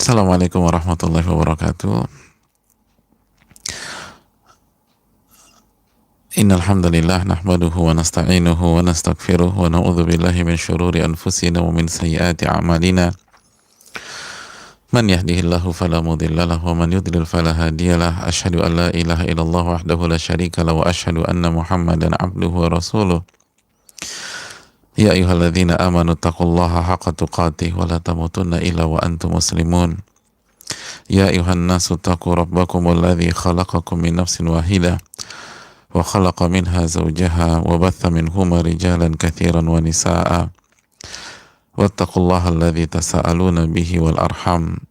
Assalamualaikum warahmatullahi wabarakatuh. Innal hamdalillah nahmaduhu wa nasta'inuhu wa nastaghfiruh wa na'udzu billahi min syururi anfusina wa min sayyiati a'malina. Man yahdihillahu fala mudhillalah wa man yudlil fala hadiyalah. Asyhadu an la ilaha illallah wahdahu la syarika lahu wa asyhadu anna Muhammadan 'abduhu wa rasuluh. Ya ayyuhalladzina amanu taqullaha haqqa tuqatih wa la tamutunna illa wa antum muslimun. Ya ayuhan nasu taqu rabbakumul ladzi khalaqakum min nafsin wahidah wa khalaqa minha zawjaha wa batha minhuma rijalan katsiran wa nisaa'a wattaqullaha alladzi tasaaluna bihi wal arham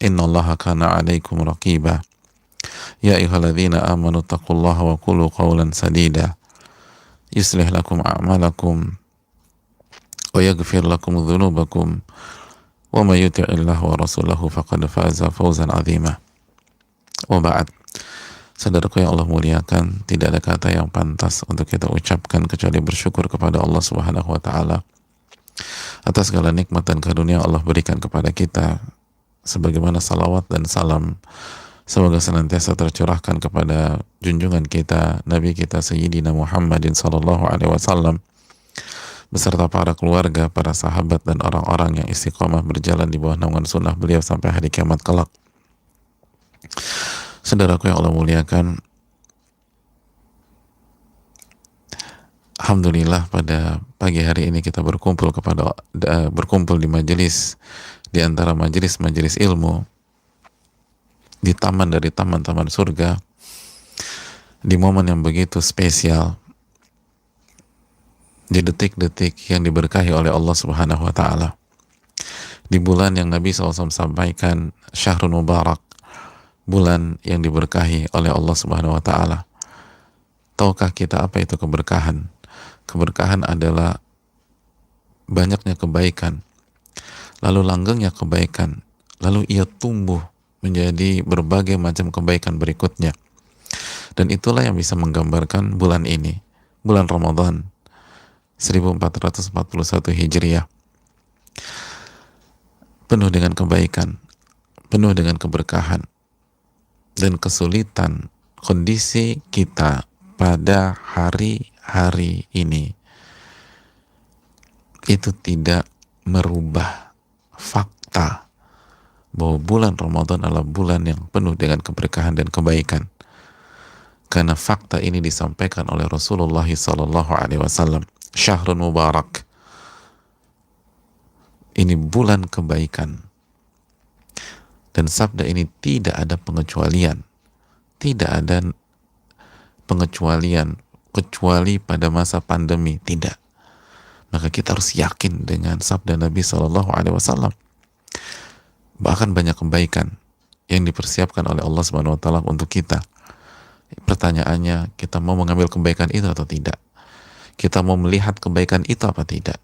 innallaha kana 'alaikum raqiba. Ya ayyuhalladzina amanu taqullaha wa qulu qawlan sadida yuslih lakum a'malakum wa yaghfir lakum dhunubakum wa may yuti'illah wa rasulahu faqad faza fawzan 'azima. Wa ba'd. Saudaraku yang Allah muliakan, tidak ada kata yang pantas untuk kita ucapkan kecuali bersyukur kepada Allah Subhanahu wa taala atas segala nikmat dan karunia Allah berikan kepada kita, sebagaimana salawat dan salam semoga senantiasa tercurahkan kepada junjungan kita, Nabi kita Sayyidina Muhammadin sallallahu alaihi wasallam beserta para keluarga, para sahabat dan orang-orang yang istiqomah berjalan di bawah naungan sunnah beliau sampai hari kiamat kelak. Saudaraku yang Allah muliakan, alhamdulillah pada pagi hari ini kita berkumpul di majelis, di antara majelis-majelis ilmu di taman dari taman-taman surga, di momen yang begitu spesial, di detik-detik yang diberkahi oleh Allah Subhanahu wa taala, di bulan yang Nabi SAW sampaikan Syahrul Mubarak, bulan yang diberkahi oleh Allah Subhanahu wa taala. Tahukah kita apa itu keberkahan? Keberkahan adalah banyaknya kebaikan, lalu langgengnya kebaikan, lalu ia tumbuh menjadi berbagai macam kebaikan berikutnya. Dan itulah yang bisa menggambarkan bulan ini, bulan Ramadan 1441 Hijriah. Penuh dengan kebaikan, penuh dengan keberkahan. Dan kesulitan kondisi kita pada hari-hari ini itu tidak merubah fakta bahwa bulan Ramadan adalah bulan yang penuh dengan keberkahan dan kebaikan. Karena fakta ini disampaikan oleh Rasulullah SAW. Syahrul Mubarak, ini bulan kebaikan. Dan sabda ini tidak ada pengecualian. Tidak ada pengecualian kecuali pada masa pandemi, tidak. Maka kita harus yakin dengan sabda Nabi SAW. Bahkan banyak kebaikan yang dipersiapkan oleh Allah Subhanahu wa taala untuk kita. Pertanyaannya, kita mau mengambil kebaikan itu atau tidak? Kita mau melihat kebaikan itu apa tidak?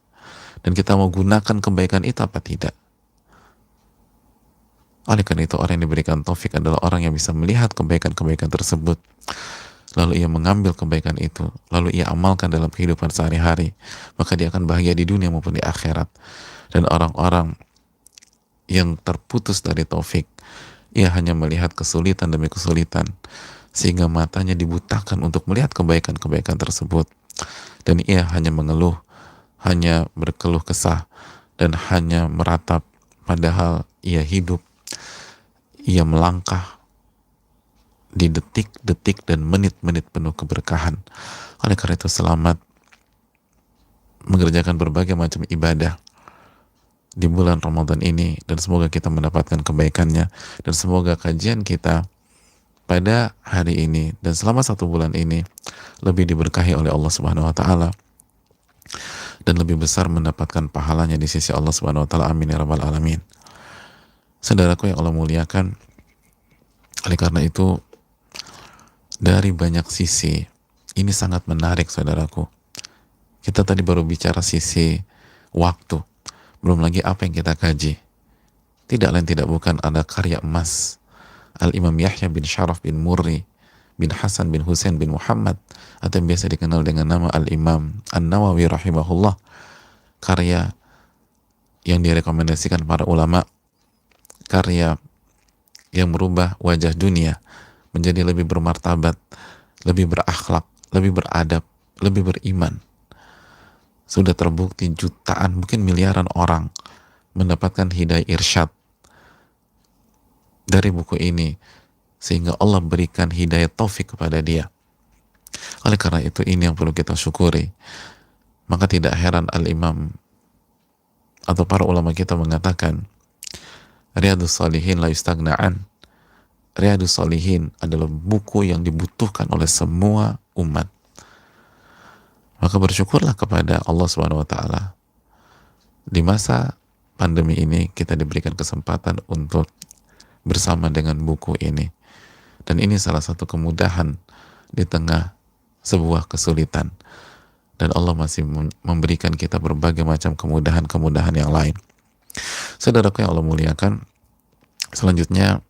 Dan kita mau gunakan kebaikan itu apa tidak? Oleh karena itu, orang yang diberikan taufik adalah orang yang bisa melihat kebaikan-kebaikan tersebut, lalu ia mengambil kebaikan itu, lalu ia amalkan dalam kehidupan sehari-hari, maka dia akan bahagia di dunia maupun di akhirat. Dan orang-orang yang terputus dari taufik, ia hanya melihat kesulitan demi kesulitan, sehingga matanya dibutakan untuk melihat kebaikan-kebaikan tersebut, dan ia hanya mengeluh, hanya berkeluh kesah, dan hanya meratap, padahal ia hidup, ia melangkah di detik-detik dan menit-menit penuh keberkahan. Oleh karena itu, selamat mengerjakan berbagai macam ibadah di bulan Ramadan ini, dan semoga kita mendapatkan kebaikannya, dan semoga kajian kita pada hari ini dan selama 1 bulan ini lebih diberkahi oleh Allah Subhanahu wa taala dan lebih besar mendapatkan pahalanya di sisi Allah Subhanahu wa taala. Amin ya rabbal alamin. Saudaraku yang Allah muliakan, oleh karena itu dari banyak sisi ini sangat menarik, saudaraku. Kita tadi baru bicara sisi waktu, belum lagi apa yang kita kaji. Tidak lain tidak bukan ada karya emas Al-Imam Yahya bin Sharaf bin Murri bin Hasan bin Husain bin Muhammad, atau yang biasa dikenal dengan nama Al-Imam An-Nawawi rahimahullah, karya yang direkomendasikan para ulama, karya yang merubah wajah dunia menjadi lebih bermartabat, lebih berakhlak, lebih beradab, lebih beriman. Sudah terbukti jutaan, mungkin miliaran orang mendapatkan hidayah irsyad dari buku ini, sehingga Allah berikan hidayah taufik kepada dia. Oleh karena itu, ini yang perlu kita syukuri. Maka tidak heran Al-Imam atau para ulama kita mengatakan, Riyadhus Shalihin la yustagna'an. Riyadhus Shalihin adalah buku yang dibutuhkan oleh semua umat. Maka bersyukurlah kepada Allah Subhanahu wa taala. Di masa pandemi ini kita diberikan kesempatan untuk bersama dengan buku ini. Dan ini salah satu kemudahan di tengah sebuah kesulitan. Dan Allah masih memberikan kita berbagai macam kemudahan-kemudahan yang lain. Saudaraku yang Allah muliakan, selanjutnya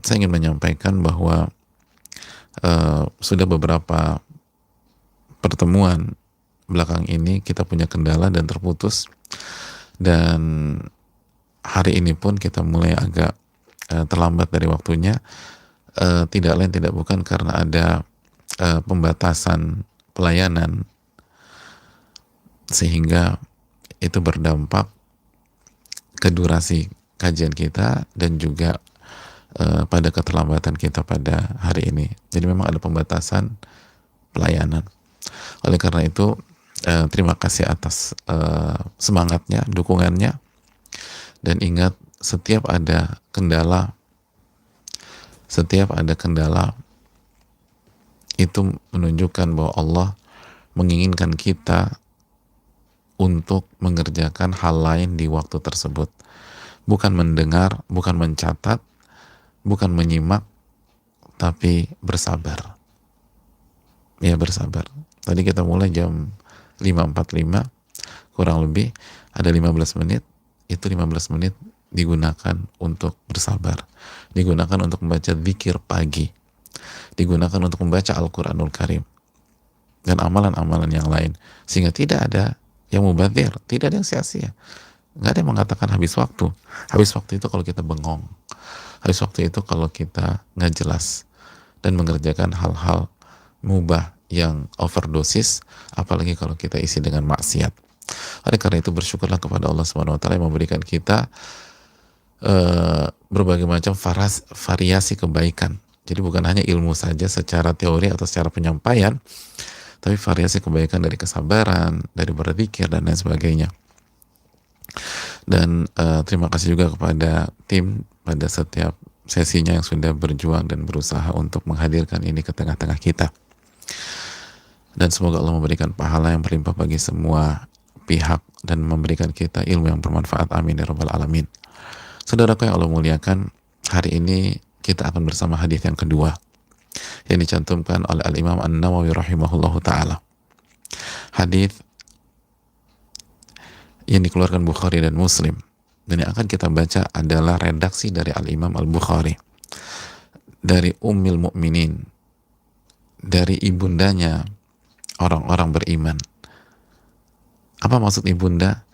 saya ingin menyampaikan bahwa sudah beberapa pertemuan belakang ini kita punya kendala dan terputus, dan hari ini pun kita mulai agak terlambat dari waktunya. Tidak lain tidak bukan karena ada pembatasan pelayanan, sehingga itu berdampak ke durasi kajian kita dan juga pada keterlambatan kita pada hari ini. Jadi memang ada pembatasan pelayanan. Oleh karena itu terima kasih atas semangatnya, dukungannya, dan ingat, setiap ada kendala itu menunjukkan bahwa Allah menginginkan kita untuk mengerjakan hal lain di waktu tersebut. Bukan mendengar, bukan mencatat, bukan menyimak, tapi bersabar. Ya, bersabar. Tadi kita mulai jam 5.45, kurang lebih ada 15 menit, itu 15 menit digunakan untuk bersabar, digunakan untuk membaca zikir pagi, digunakan untuk membaca Al-Quranul Karim, dan amalan-amalan yang lain, sehingga tidak ada yang mubadzir, tidak ada yang sia-sia. Nggak ada yang mengatakan habis waktu. Habis waktu itu kalau kita bengong, habis waktu itu kalau kita nggak jelas dan mengerjakan hal-hal mubah yang overdosis, apalagi kalau kita isi dengan maksiat. Oleh karena itu bersyukurlah kepada Allah Subhanahu wa taala yang memberikan kita berbagai macam variasi kebaikan. Jadi bukan hanya ilmu saja secara teori atau secara penyampaian, tapi variasi kebaikan dari kesabaran, dari berzikir dan lain sebagainya. Dan terima kasih juga kepada tim pada setiap sesinya yang sudah berjuang dan berusaha untuk menghadirkan ini ke tengah-tengah kita. Dan semoga Allah memberikan pahala yang berlimpah bagi semua pihak dan memberikan kita ilmu yang bermanfaat. Amin ya rabbal alamin. Saudaraku yang Allah muliakan, hari ini kita akan bersama hadis yang kedua yang dicantumkan oleh Al-Imam An-Nawawi rahimahullahu ta'ala. Hadis yang dikeluarkan Bukhari dan Muslim, dan yang akan kita baca adalah redaksi dari Al-Imam Al-Bukhari, dari Ummul Mukminin, dari ibundanya orang-orang beriman. Apa maksud ibunda?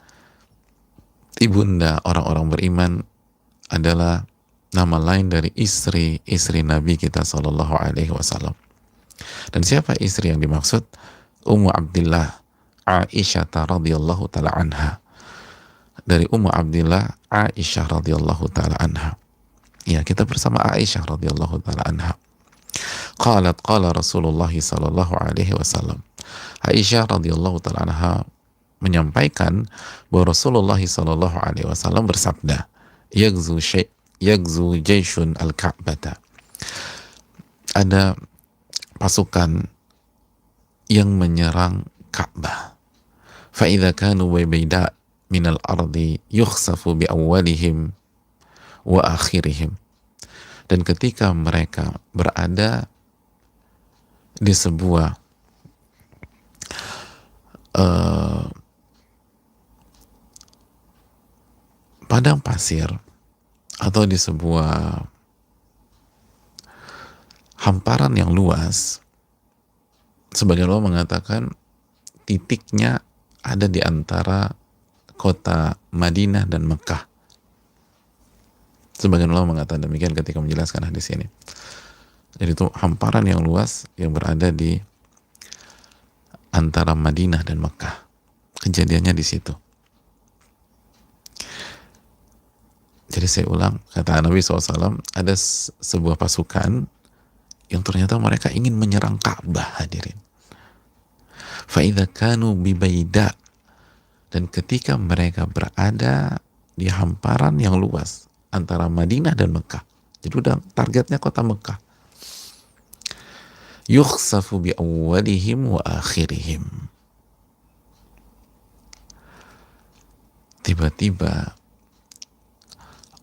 Ibunda orang-orang beriman adalah nama lain dari istri Nabi kita Shallallahu Alaihi Wasallam. Dan siapa istri yang dimaksud? Ummu Abdillah Aisyah radhiyallahu taala anha. Dari Ummu Abdillah Aisyah radhiyallahu taala anha. Ya, kita bersama Aisyah radhiyallahu taala anha. Qalat qala Rasulullah sallallahu alaihi wasallam. Aisyah radhiyallahu taala anha menyampaikan bahwa Rasulullah sallallahu alaihi wasallam bersabda, Yagzu jayshun al-Ka'bata. Ada pasukan yang menyerang Ka'bah. Fa idza kanu bayda min al-ardi yukhsafu bi awwalihim wa akhirihim. Dan ketika mereka berada di sebuah padang pasir atau di sebuah hamparan yang luas, sebagian ulama mengatakan titiknya ada di antara kota Madinah dan Mekah. Sebagian ulama mengatakan demikian ketika menjelaskan hadis ini. Jadi itu hamparan yang luas yang berada di antara Madinah dan Mekah. Kejadiannya di situ. Jadi saya ulang, kata Nabi SAW, ada sebuah pasukan yang ternyata mereka ingin menyerang Ka'bah, hadirin. Fa'idha kanu bibaida, dan ketika mereka berada di hamparan yang luas antara Madinah dan Mekah, jadi udah targetnya kota Mekah, yukhsafu bi awwalihim wa akhirihim, tiba-tiba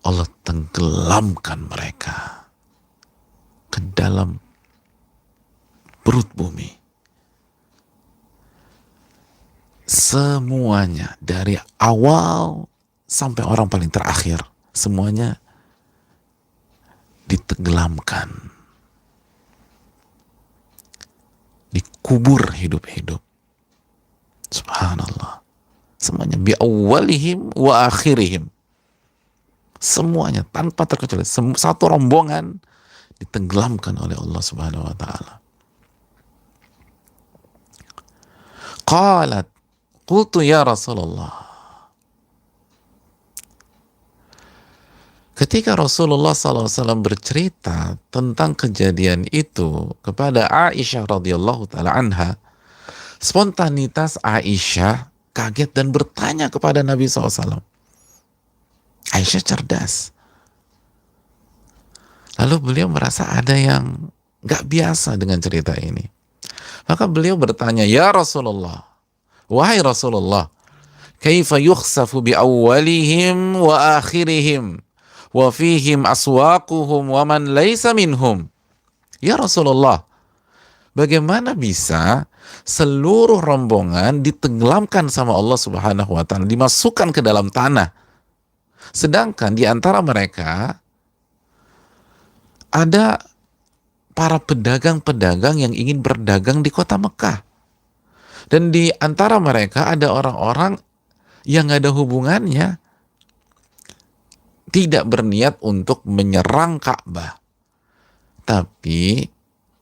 Allah tenggelamkan mereka ke dalam perut bumi. Semuanya dari awal sampai orang paling terakhir, semuanya ditenggelamkan, dikubur hidup-hidup. Subhanallah. Semuanya bi awwalihim wa akhirihim. Semuanya tanpa terkecuali, satu rombongan ditenggelamkan oleh Allah Subhanahu wa taala. Qalat qultu ya Rasulullah. Ketika Rasulullah SAW bercerita tentang kejadian itu kepada Aisyah radhiyallahu taala anha, spontanitas Aisyah kaget dan bertanya kepada Nabi SAW. Aisyah cerdas. Lalu beliau merasa ada yang gak biasa dengan cerita ini. Maka beliau bertanya, ya Rasulullah, wahai Rasulullah, kaifa yukhsafu bi awwalihim wa akhirihim wa fihim aswaquhum wa man laysa minhum. Ya Rasulullah, bagaimana bisa seluruh rombongan ditenggelamkan sama Allah Subhanahu wa taala, dimasukkan ke dalam tanah, sedangkan di antara mereka ada para pedagang-pedagang yang ingin berdagang di kota Mekah, dan di antara mereka ada orang-orang yang gak ada hubungannya, tidak berniat untuk menyerang Ka'bah, tapi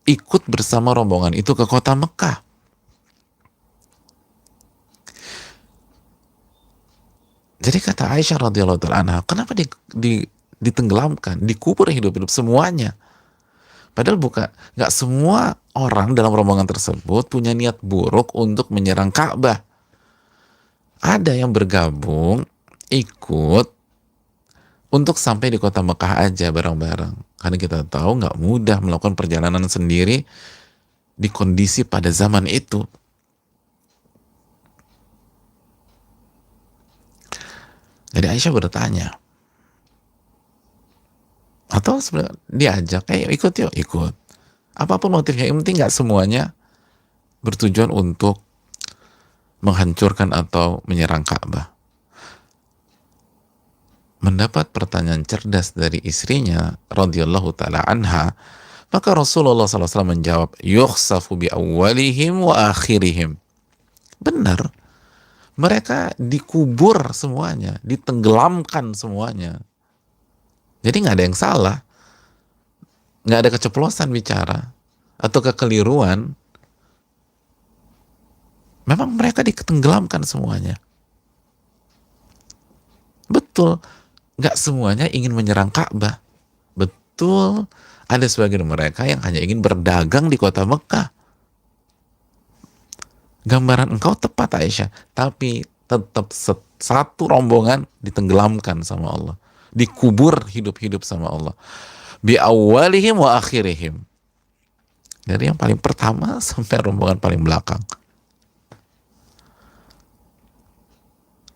ikut bersama rombongan itu ke kota Mekah. Jadi kata Aisyah radhiyallahu taala anha, kenapa ditenggelamkan, dikubur hidup-hidup semuanya? Padahal nggak semua orang dalam rombongan tersebut punya niat buruk untuk menyerang Ka'bah. Ada yang bergabung, ikut untuk sampai di kota Mekah aja bareng-bareng. Karena kita tahu nggak mudah melakukan perjalanan sendiri di kondisi pada zaman itu. Jadi Aisyah bertanya, atau sebenarnya diajak, ikut yuk, ikut. Apapun motifnya, yang penting nggak semuanya bertujuan untuk menghancurkan atau menyerang Ka'bah. Mendapat pertanyaan cerdas dari istrinya radhiyallahu taala anha, maka Rasulullah SAW menjawab, yukhsafu bi awwalihim wa akhirihim. Benar, mereka dikubur semuanya, ditenggelamkan semuanya. Jadi nggak ada yang salah, nggak ada keceplosan bicara atau kekeliruan. Memang mereka ditenggelamkan semuanya. Betul, nggak semuanya ingin menyerang Ka'bah. Betul, ada sebagian mereka yang hanya ingin berdagang di kota Mekah. Gambaran engkau tepat Aisyah, tapi tetap satu rombongan ditenggelamkan sama Allah, dikubur hidup-hidup sama Allah. Bi awwalihim wa akhirihim. Dari yang paling pertama sampai rombongan paling belakang.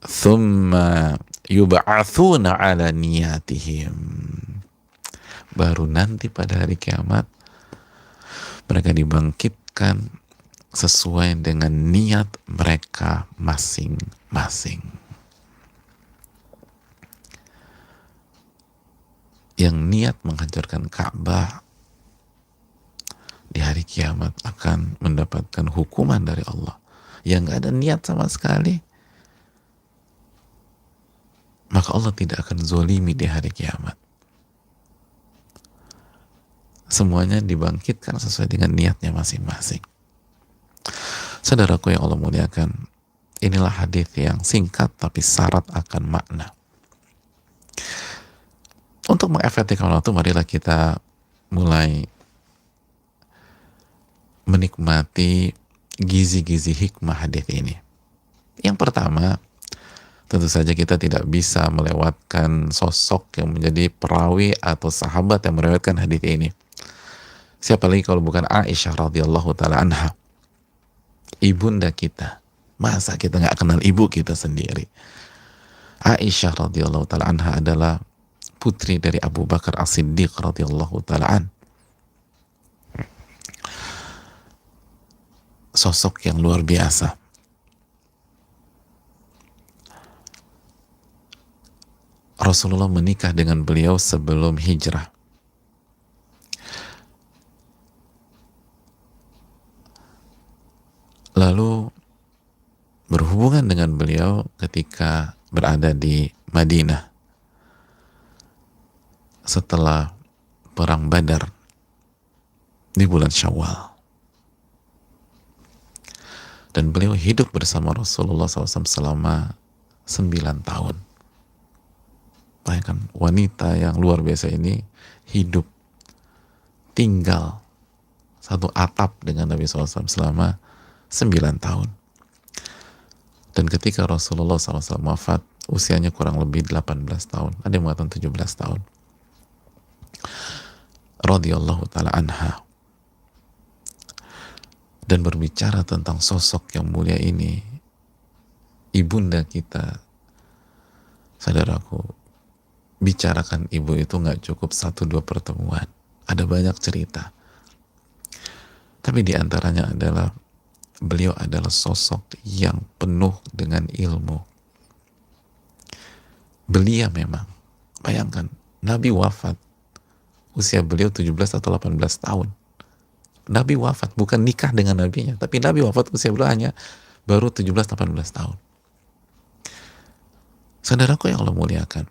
Thumma yub'atsuna ala niyatihim. Baru nanti pada hari kiamat mereka dibangkitkan sesuai dengan niat mereka masing-masing. Yang niat menghancurkan Ka'bah di hari kiamat akan mendapatkan hukuman dari Allah. Yang gak ada niat sama sekali, maka Allah tidak akan zolimi di hari kiamat. semuanya dibangkitkan sesuai dengan niatnya masing-masing. Saudaraku yang Allah muliakan, inilah hadis yang singkat tapi syarat akan makna. Untuk mengefektifkan waktu, marilah kita mulai menikmati gizi-gizi hikmah hadis ini. Yang pertama, tentu saja kita tidak bisa melewatkan sosok yang menjadi perawi atau sahabat yang meriwayatkan hadis ini. Siapa lagi kalau bukan Aisyah radhiyallahu taala anha, ibunda kita. Masa kita nggak kenal ibu kita sendiri? Aisyah radhiyallahu taala anha adalah putri dari Abu Bakar As-Siddiq radhiyallahu taala an. Sosok yang luar biasa. Rasulullah menikah dengan beliau sebelum hijrah. Lalu berhubungan dengan beliau ketika berada di Madinah setelah perang Badar di bulan Syawal. Dan beliau hidup bersama Rasulullah SAW selama 9 tahun. Bayangkan, wanita yang luar biasa ini hidup, tinggal satu atap dengan Nabi SAW selama 9 tahun. Dan ketika Rasulullah SAW wafat, usianya kurang lebih 18 tahun. Ada yang mengatakan 17 tahun. Radhiyallahu ta'ala anha. Dan berbicara tentang sosok yang mulia ini, ibunda kita, saudaraku, bicarakan ibu itu nggak cukup 1-2 pertemuan. Ada banyak cerita. Tapi diantaranya adalah beliau adalah sosok yang penuh dengan ilmu. Belia memang. Bayangkan, Nabi wafat. Usia beliau 17 atau 18 tahun. Nabi wafat, bukan nikah dengan nabinya, tapi Nabi wafat usia beliau hanya baru 17-18 tahun. Saudaraku yang Allah muliakan,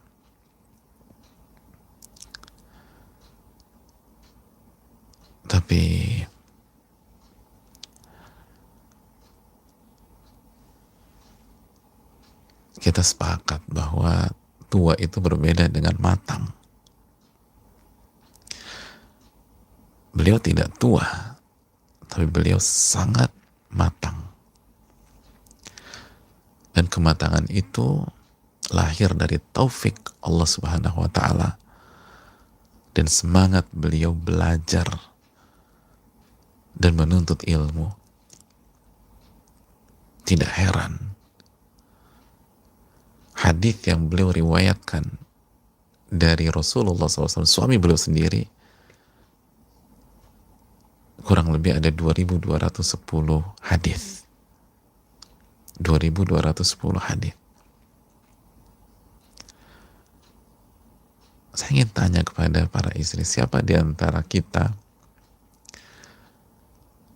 tapi kita sepakat bahwa tua itu berbeda dengan matang. Beliau tidak tua, tapi beliau sangat matang. Dan kematangan itu lahir dari taufik Allah Subhanahu wa ta'ala dan semangat beliau belajar dan menuntut ilmu. Tidak heran hadis yang beliau riwayatkan dari Rasulullah SAW, suami beliau sendiri, kurang lebih ada 2210 hadis. 2210 hadis. Saya ingin tanya kepada para istri, siapa di antara kita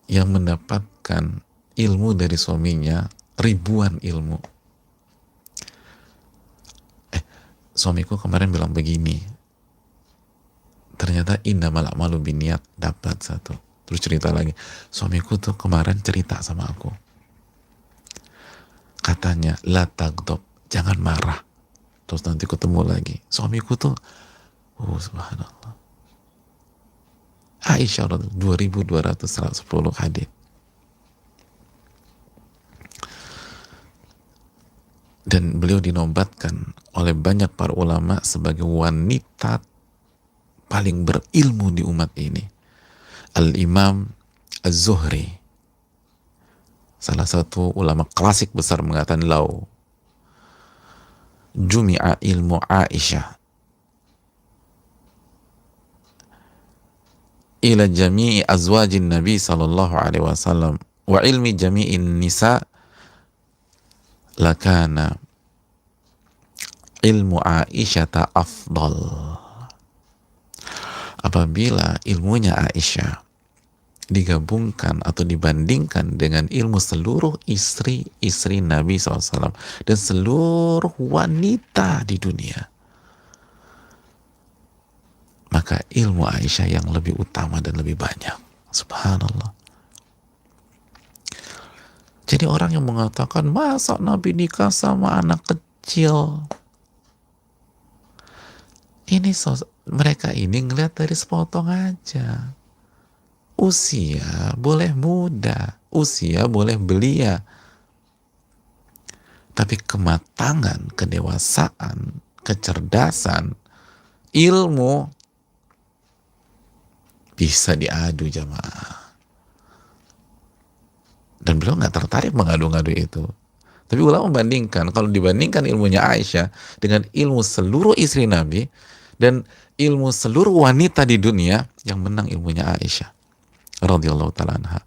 yang mendapatkan ilmu dari suaminya, ribuan ilmu? Suamiku kemarin bilang begini, ternyata innamal a'malu binniyat, dapat satu. Terus cerita lagi, suamiku tuh kemarin cerita sama aku, katanya la tagdob, jangan marah. Terus nanti ketemu lagi, suamiku tuh subhanallah. Aisyah 2210 hadis. Dan beliau dinobatkan oleh banyak para ulama sebagai wanita paling berilmu di umat ini. Al-Imam Az-Zuhri, salah satu ulama klasik besar, mengatakan lau jumi'a ilmu Aisyah ila jami'i azwajin Nabi sallallahu alaihi wasallam wa ilmi jami'in nisa lakana ilmu Aisyah afdal. Apabila ilmunya Aisyah digabungkan atau dibandingkan dengan ilmu seluruh istri-istri Nabi SAW dan seluruh wanita di dunia, maka ilmu Aisyah yang lebih utama dan lebih banyak. Subhanallah. Jadi orang yang mengatakan masa Nabi nikah sama anak kecil, ini mereka ini ngelihat dari sepotong aja. Usia boleh muda, usia boleh belia, tapi kematangan, kedewasaan, kecerdasan, ilmu bisa diadu jamaah. Dan beliau nggak tertarik mengadu-ngadu itu. Tapi ulama membandingkan, kalau dibandingkan ilmunya Aisyah dengan ilmu seluruh istri Nabi dan ilmu seluruh wanita di dunia, yang menang ilmunya Aisyah radhiyallahu ta'ala anha.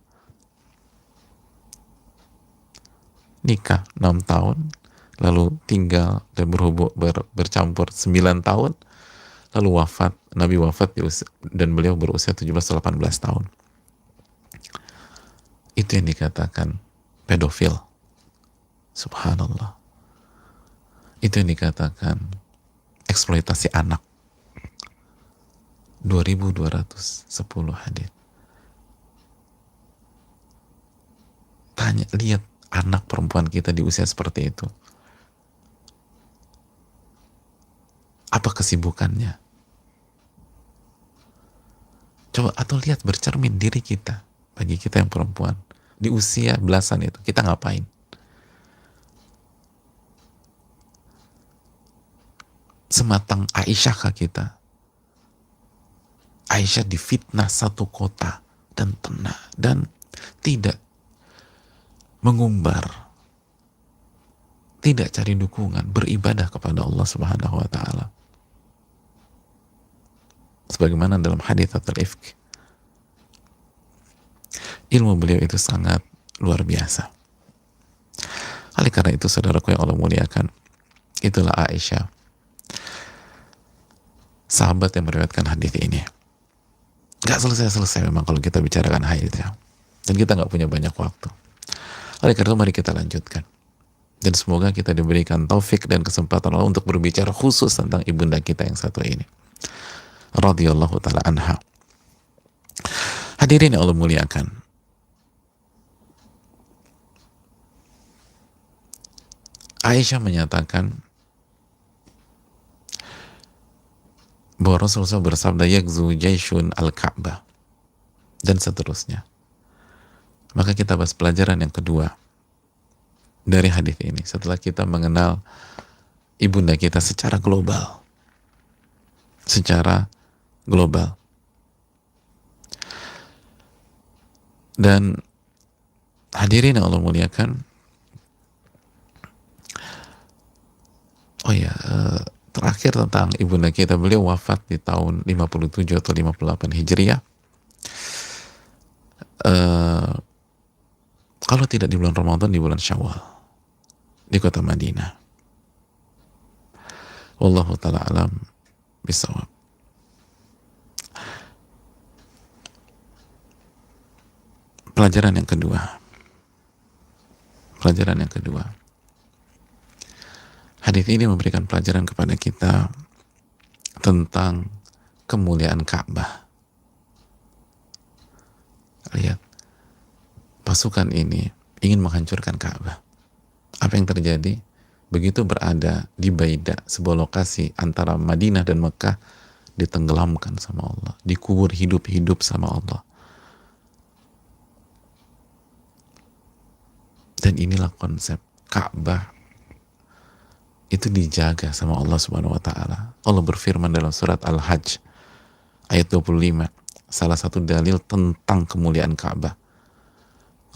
Nikah 6 tahun, lalu tinggal dan bercampur 9 tahun, lalu wafat, Nabi wafat dan beliau berusia 17-18 tahun. Itu yang dikatakan pedofil. Subhanallah. Itu yang dikatakan eksploitasi anak. 2210 hadis. Tanya, lihat anak perempuan kita di usia seperti itu. Apa kesibukannya? Coba, atau lihat bercermin diri kita, bagi kita yang perempuan di usia belasan itu, kita ngapain? Sematang Aisyah kita? Aisyah difitnah satu kota dan tenang dan tidak mengumbar, tidak cari dukungan, beribadah kepada Allah Subhanahu wa taala. Sebagaimana dalam hadits al-ifk, ilmu beliau itu sangat luar biasa. Oleh karena itu, saudaraku yang Allah muliakan, itulah Aisyah, sahabat yang meriwayatkan hadis ini. Gak selesai-selesai memang kalau kita bicarakan hadis ya. Dan kita gak punya banyak waktu. Oleh karena itu, mari kita lanjutkan. Dan semoga kita diberikan taufik dan kesempatan Allah untuk berbicara khusus tentang ibunda kita yang satu ini, radhiyallahu ta'ala anha. Hadirin yang Allah muliakan, Aisyah menyatakan bahwa Rasulullah bersabda, yakzu jaisyun al-Ka'bah, dan seterusnya. Maka kita bahas pelajaran yang kedua dari hadis ini setelah kita mengenal ibunda kita secara global. Dan hadirin yang Allah muliakan, terakhir tentang ibunda kita, beliau wafat di tahun 57 atau 58 Hijriah. Kalau tidak di bulan Ramadan, di bulan Syawal, di kota Madinah. Wallahu ta'ala alam bisawab. Pelajaran yang kedua. Hadis ini memberikan pelajaran kepada kita tentang kemuliaan Ka'bah. Lihat, pasukan ini ingin menghancurkan Ka'bah. Apa yang terjadi? Begitu berada di Baida, sebuah lokasi antara Madinah dan Mekah, ditenggelamkan sama Allah, dikubur hidup-hidup sama Allah. Dan inilah konsep Ka'bah itu dijaga sama Allah Subhanahu wa taala. Allah berfirman dalam surat Al-Hajj ayat 25, salah satu dalil tentang kemuliaan Ka'bah.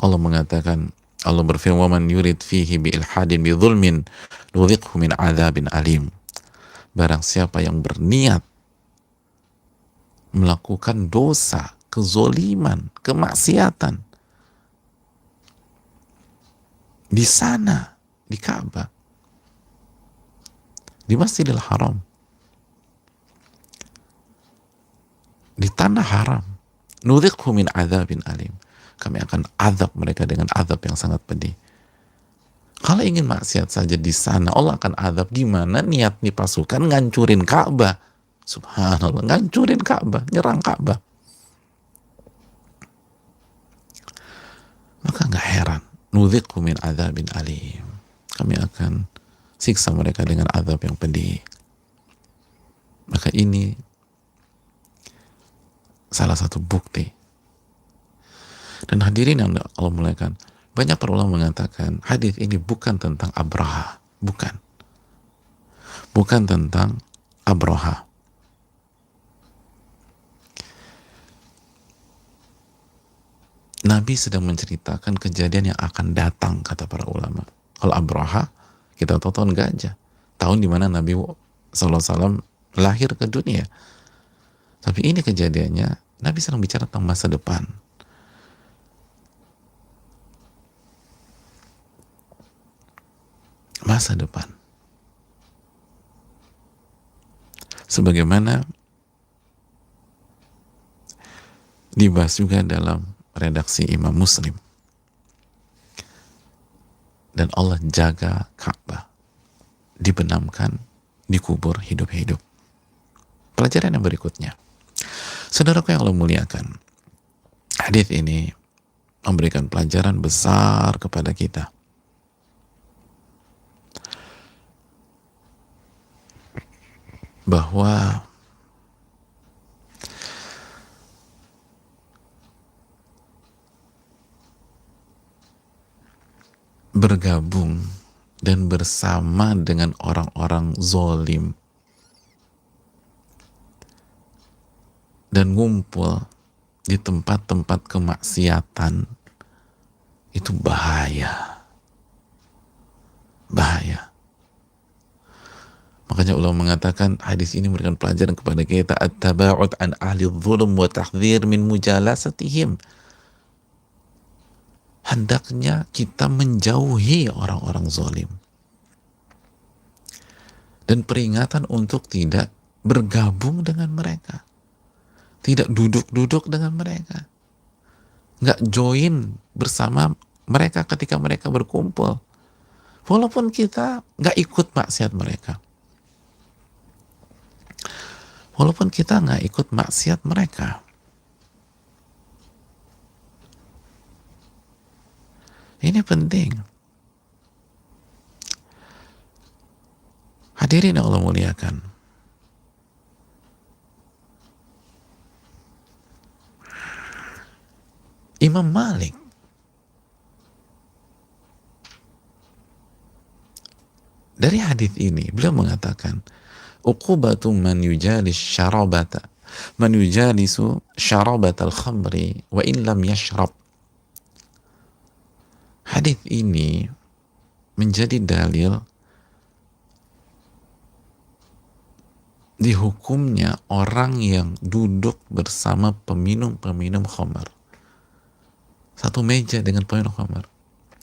Allah mengatakan, Allah berfirman, "Wa man yurid fihi bi ilhadin bi dzulmin nudhiqhu min adzabin alim." Barang siapa yang berniat melakukan dosa, kezoliman, kemaksiatan di sana, di Ka'bah, di Masjidil Haram, di tanah haram, nudhiqhu min adzabin alim, kami akan azab mereka dengan azab yang sangat pedih. Kalau ingin maksiat saja di sana Allah akan azab, gimana niat nih pasukan ngancurin Ka'bah? Subhanallah, ngancurin Ka'bah, nyerang Ka'bah. Maka nggak heran, nudziqhu min adzabin alim. Kami akan siksa mereka dengan azab yang pedih. Maka ini salah satu bukti. Dan hadirin yang Allah muliakan, banyak para ulama mengatakan hadis ini bukan tentang Abraha, bukan tentang Abraha. Nabi sedang menceritakan kejadian yang akan datang, kata para ulama. Kalau Abraha, kita tahu tahun gajah, tahun dimana Nabi SAW lahir ke dunia. Tapi ini kejadiannya, Nabi sedang bicara tentang masa depan. Masa depan. Sebagaimana dibahas juga dalam redaksi Imam Muslim. Dan Allah jaga Ka'bah, dibenamkan, dikubur hidup-hidup. Pelajaran yang berikutnya, saudaraku yang Allah muliakan, hadis ini memberikan pelajaran besar kepada kita. Bahwa bergabung dan bersama dengan orang-orang zolim dan ngumpul di tempat-tempat kemaksiatan itu bahaya. Makanya ulama mengatakan hadis ini memberikan pelajaran kepada kita, at-taba'ud an ahli dzulm wa tahdhir min mujalasatihim. Hendaknya kita menjauhi orang-orang zalim. Dan peringatan untuk tidak bergabung dengan mereka. Tidak duduk-duduk dengan mereka. Nggak join bersama mereka ketika mereka berkumpul. Walaupun kita nggak ikut maksiat mereka. Walaupun kita nggak ikut maksiat mereka. Ini penting. Hadirin yang Allah muliakan. Imam Malik dari hadis ini beliau mengatakan, uqubatu man yujalisu syarabatal khamri wa in lam yashrab. Hadis ini menjadi dalil dihukumnya orang yang duduk bersama peminum-peminum khamar. Satu meja dengan peminum khamar.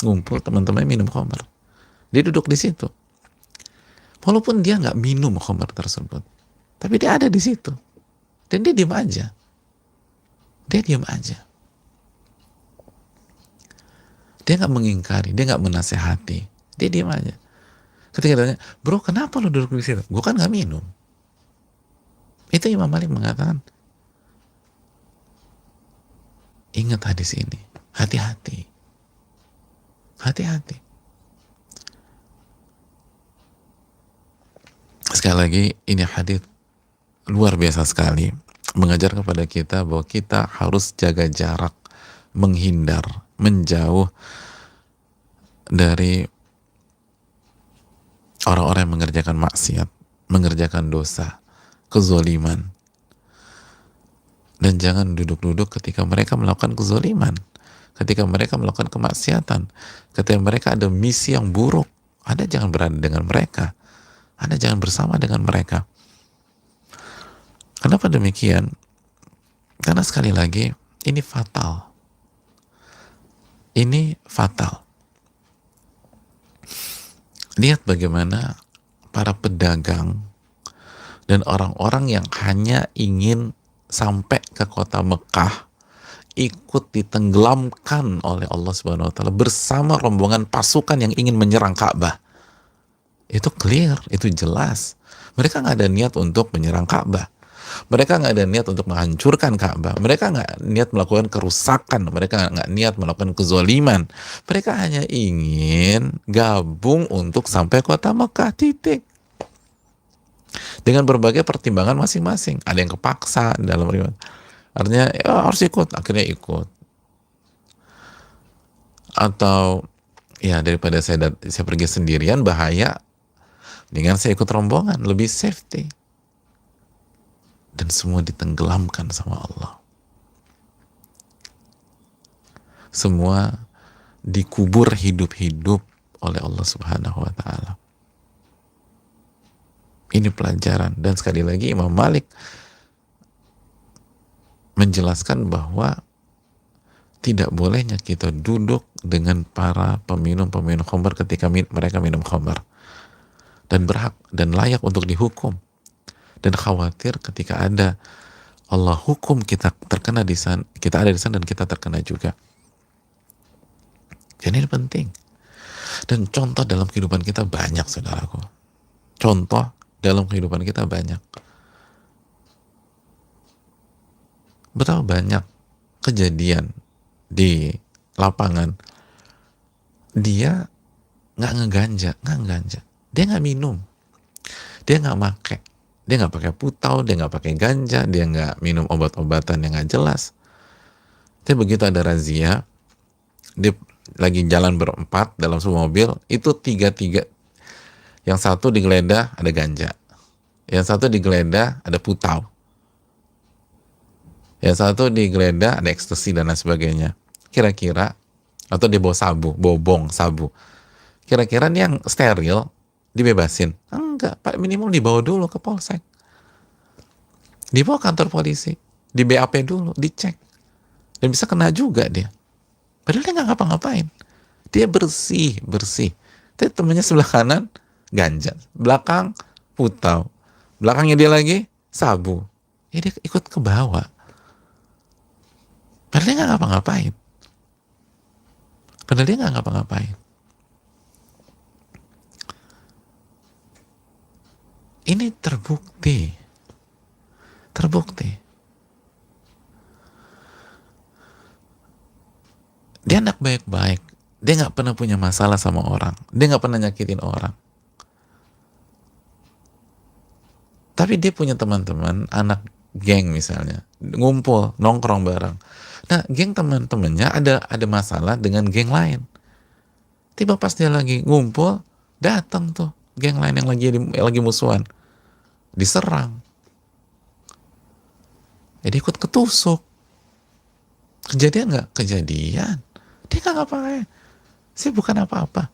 Ngumpul teman-teman minum khamar. Dia duduk di situ. Walaupun dia nggak minum khamar tersebut, tapi dia ada di situ. Dan dia diam aja. Dia nggak mengingkari, dia nggak menasehati, dia diam aja. Ketika ditanya, bro kenapa lo duduk di situ? Gue kan nggak minum. Itu Imam Malik mengatakan, ingat hadis ini, hati-hati. Sekali lagi, ini hadis luar biasa sekali, mengajar kepada kita bahwa kita harus jaga jarak, menghindar, menjauh dari orang-orang yang mengerjakan maksiat, mengerjakan dosa, kezoliman. Dan jangan duduk-duduk ketika mereka melakukan kezoliman, ketika mereka melakukan kemaksiatan, ketika mereka ada misi yang buruk. Anda jangan berada dengan mereka, Anda jangan bersama dengan mereka. Kenapa demikian? Karena sekali lagi ini fatal. Lihat bagaimana para pedagang dan orang-orang yang hanya ingin sampai ke kota Mekah ikut ditenggelamkan oleh Allah Subhanahu wa taala bersama rombongan pasukan yang ingin menyerang Ka'bah. Itu clear, itu jelas. Mereka nggak ada niat untuk menyerang Ka'bah. Mereka nggak ada niat untuk menghancurkan Ka'bah. Mereka nggak niat melakukan kerusakan. Mereka nggak niat melakukan kezoliman. Mereka hanya ingin gabung untuk sampai kota Mekah, titik. Dengan berbagai pertimbangan masing-masing. Ada yang kepaksa dalam riwayat. Artinya ya, harus ikut, akhirnya ikut. Atau ya daripada saya pergi sendirian bahaya, dengan saya ikut rombongan, lebih safety. Dan semua ditenggelamkan sama Allah. Semua dikubur hidup-hidup oleh Allah Subhanahu wa Ta'ala. Ini pelajaran. Dan sekali lagi Imam Malik menjelaskan bahwa tidak bolehnya kita duduk dengan para peminum-peminum khamr ketika mereka minum khamr, dan berhak dan layak untuk dihukum, dan khawatir ketika ada Allah hukum kita terkena di sana, kita ada di sana dan kita terkena juga. Jadi ini penting. Dan contoh dalam kehidupan kita banyak, saudaraku. Contoh dalam kehidupan kita banyak. Betapa banyak kejadian di lapangan dia nggak ngeganja, dia nggak minum, dia nggak make, dia nggak pakai putau, dia nggak pakai ganja, dia nggak minum obat-obatan yang nggak jelas. Tapi begitu ada razia, dia lagi jalan berempat dalam sebuah mobil, itu tiga, yang satu digeledah ada ganja, yang satu digeledah ada putau, yang satu digeledah ada ekstasi dan lain sebagainya. Kira-kira, atau dia bawa sabu, bobong sabu. Kira-kira ini yang steril dibebasin? Enggak, Pak, minimal dibawa dulu ke polsek, dibawa kantor polisi, di BAP dulu, dicek, dan bisa kena juga dia. Padahal dia nggak ngapa-ngapain, dia bersih. Tapi temennya sebelah kanan ganja, belakang putau, belakangnya dia lagi sabu. Ya dia ikut ke bawah. Padahal dia nggak ngapa-ngapain. Ini terbukti. Dia anak baik-baik. Dia nggak pernah punya masalah sama orang. Dia nggak pernah nyakitin orang. Tapi dia punya teman-teman, anak geng misalnya, ngumpul, nongkrong bareng. Nah, geng teman-temannya ada masalah dengan geng lain. Tiba pas dia lagi ngumpul, datang tuh geng lain yang lagi musuhan, diserang. Jadi ikut ketusuk. Kejadian nggak? Kejadian. Dia nggak ngapain. Saya bukan apa-apa.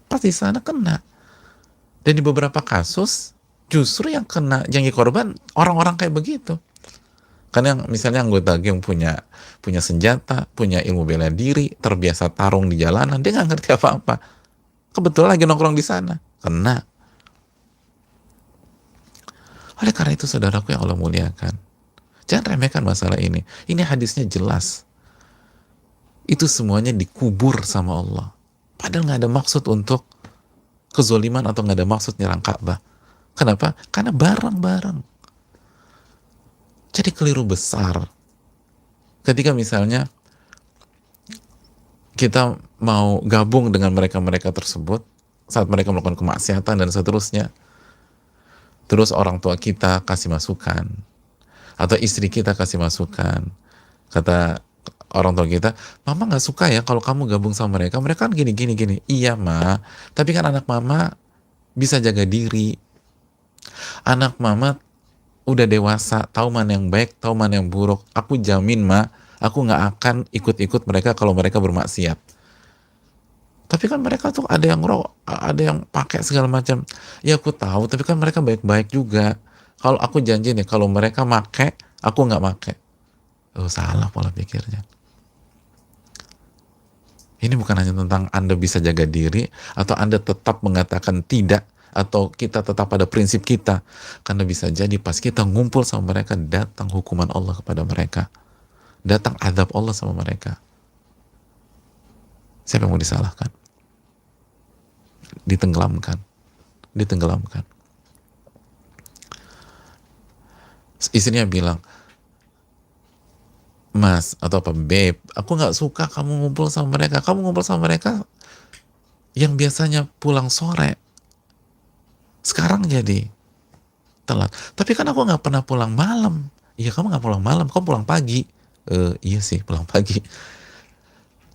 Pas di sana kena. Dan di beberapa kasus justru yang kena, yang jadi korban orang-orang kayak begitu. Karena misalnya anggota geng punya senjata, punya ilmu bela diri, terbiasa tarung di jalanan, dia nggak ngerti apa-apa. Kebetulan lagi nongkrong di sana, kena. Oleh karena itu, saudaraku yang Allah muliakan, jangan remehkan masalah ini. Ini hadisnya jelas. Itu semuanya dikubur sama Allah. Padahal nggak ada maksud untuk kezoliman atau nggak ada maksud nyerang Ka'bah. Kenapa? Karena bareng-bareng. Jadi keliru besar ketika misalnya kita mau gabung dengan mereka-mereka tersebut saat mereka melakukan kemaksiatan dan seterusnya. Terus orang tua kita kasih masukan, atau istri kita kasih masukan. Kata orang tua kita, mama nggak suka ya kalau kamu gabung sama mereka kan gini. Iya ma, tapi kan anak mama bisa jaga diri. Anak mama udah dewasa, tahu mana yang baik, tahu mana yang buruk. Aku jamin ma, aku nggak akan ikut-ikut mereka kalau mereka bermaksiat. Tapi kan mereka tuh ada yang pakai segala macam. Ya aku tahu, tapi kan mereka baik-baik juga. Kalau aku janji nih, kalau mereka make, aku nggak make. Oh, salah pola pikirnya. Ini bukan hanya tentang Anda bisa jaga diri, atau Anda tetap mengatakan tidak, atau kita tetap pada prinsip kita. Karena bisa jadi pas kita ngumpul sama mereka, datang hukuman Allah kepada mereka. Datang azab Allah sama mereka. Siapa yang mau disalahkan? Ditenggelamkan. Istrinya bilang, Mas atau apa, Babe, aku nggak suka kamu ngumpul sama mereka. Kamu ngumpul sama mereka yang biasanya pulang sore, sekarang jadi telat. Tapi kan aku nggak pernah pulang malam. Iya, kamu nggak pulang malam, kamu pulang pagi. Iya sih, pulang pagi.